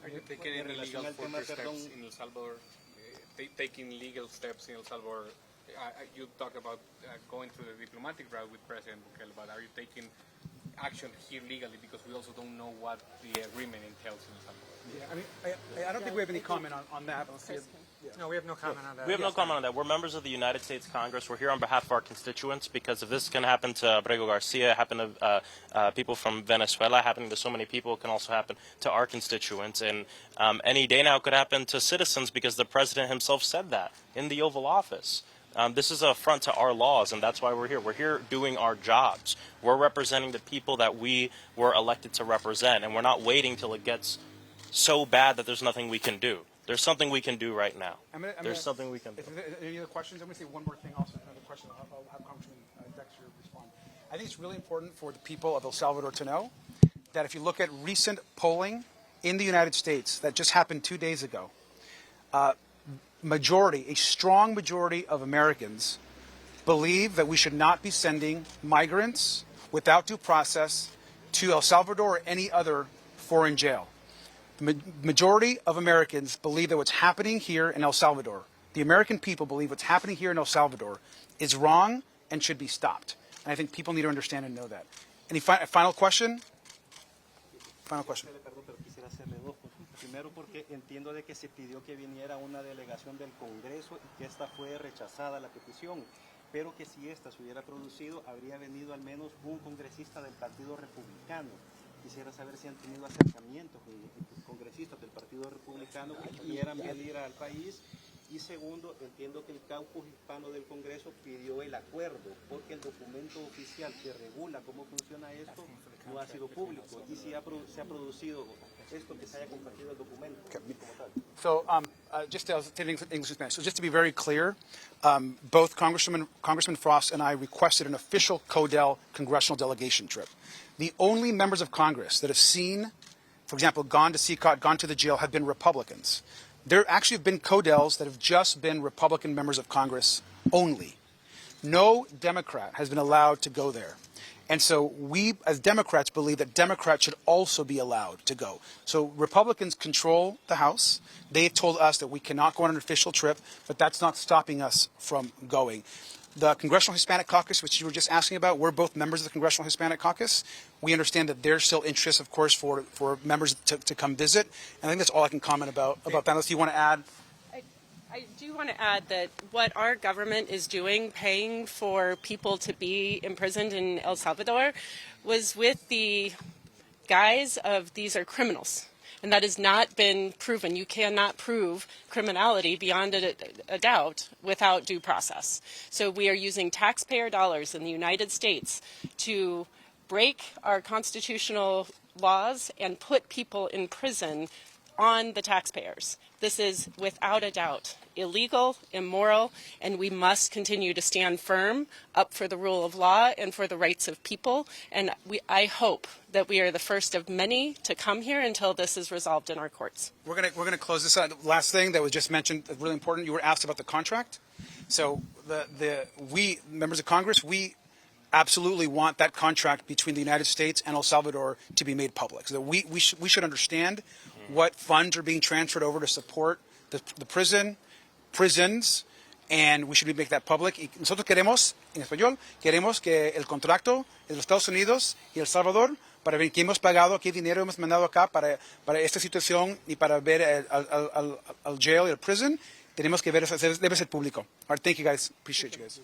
Are you taking any legal steps in El Salvador? Taking legal steps in El Salvador? You talk about going through the diplomatic route with President Bukele, but are you taking action here legally, because we also don't know what the agreement entails in El Salvador? Yeah, I mean, I don't think we have any comment on that. No, we have no comment on that. We have no comment on that. We're members of the United States Congress. We're here on behalf of our constituents, because if this can happen to Abrego Garcia, happen to people from Venezuela, happening to so many people, it can also happen to our constituents. And any day now it could happen to citizens, because the president himself said that in the Oval Office. This is an affront to our laws, and that's why we're here. We're here doing our jobs. We're representing the people that we were elected to represent, and we're not waiting till it gets so bad that there's nothing we can do. There's something we can do right now. There's something we can do. Any other questions? I'm going to say one more thing also. Another question. I'll have Congressman Dexter respond. I think it's really important for the people of El Salvador to know that if you look at recent polling in the United States that just happened 2 days ago, a strong majority of Americans believe that we should not be sending migrants without due process to El Salvador or any other foreign jail. The majority of Americans believe that what's happening here in El Salvador, the American people believe what's happening here in El Salvador is wrong and should be stopped. And I think people need to understand and know that. Any final question? Final question. Primero, porque entiendo de que se pidió que viniera una delegación del Congreso y que esta fue rechazada la petición, pero que si esta se hubiera producido, habría venido al menos un congresista del Partido Republicano. Quisiera saber si han tenido acercamientos con congresistas del Partido Republicano que quieran venir al país. Y segundo, entiendo que el caucus hispano del Congreso pidió el acuerdo, porque el documento oficial que regula cómo funciona esto no ha sido público. Y si se ha producido esto, que se haya compartido el documento. So, just English and Spanish. So, just to be very clear, both Congressman Frost and I requested an official CODEL congressional delegation trip. The only members of Congress that have seen, for example, gone to CCOT, gone to the jail, have been Republicans. There actually have been CODELs that have just been Republican members of Congress only. No Democrat has been allowed to go there. And so we, as Democrats, believe that Democrats should also be allowed to go. So Republicans control the House. They have told us that we cannot go on an official trip, but that's not stopping us from going. The Congressional Hispanic Caucus, which you were just asking about, we're both members of the Congressional Hispanic Caucus. We understand that there's still interest, of course, for members to come visit. And I think that's all I can comment about that. Unless you want to add? I do want to add that what our government is doing, paying for people to be imprisoned in El Salvador, was with the guise of these are criminals. And that has not been proven. You cannot prove criminality beyond a doubt without due process. So we are using taxpayer dollars in the United States to break our constitutional laws and put people in prison on the taxpayers. This is, without a doubt, illegal, immoral, and we must continue to stand firm up for the rule of law and for the rights of people. And I hope that we are the first of many to come here until this is resolved in our courts. We're gonna close this out. Last thing that was just mentioned, really important. You were asked about the contract. So we members of Congress, we absolutely want that contract between the United States and El Salvador to be made public. So that we should understand what funds are being transferred over to support the prisons, and we should make that public. Y nosotros queremos, en español, queremos que el contrato de los Estados Unidos y El Salvador, para ver qué hemos pagado, qué dinero hemos mandado acá para esta situación y para ver al jail y al prison, tenemos que ver, debe ser público. All right, thank you guys. Appreciate you guys.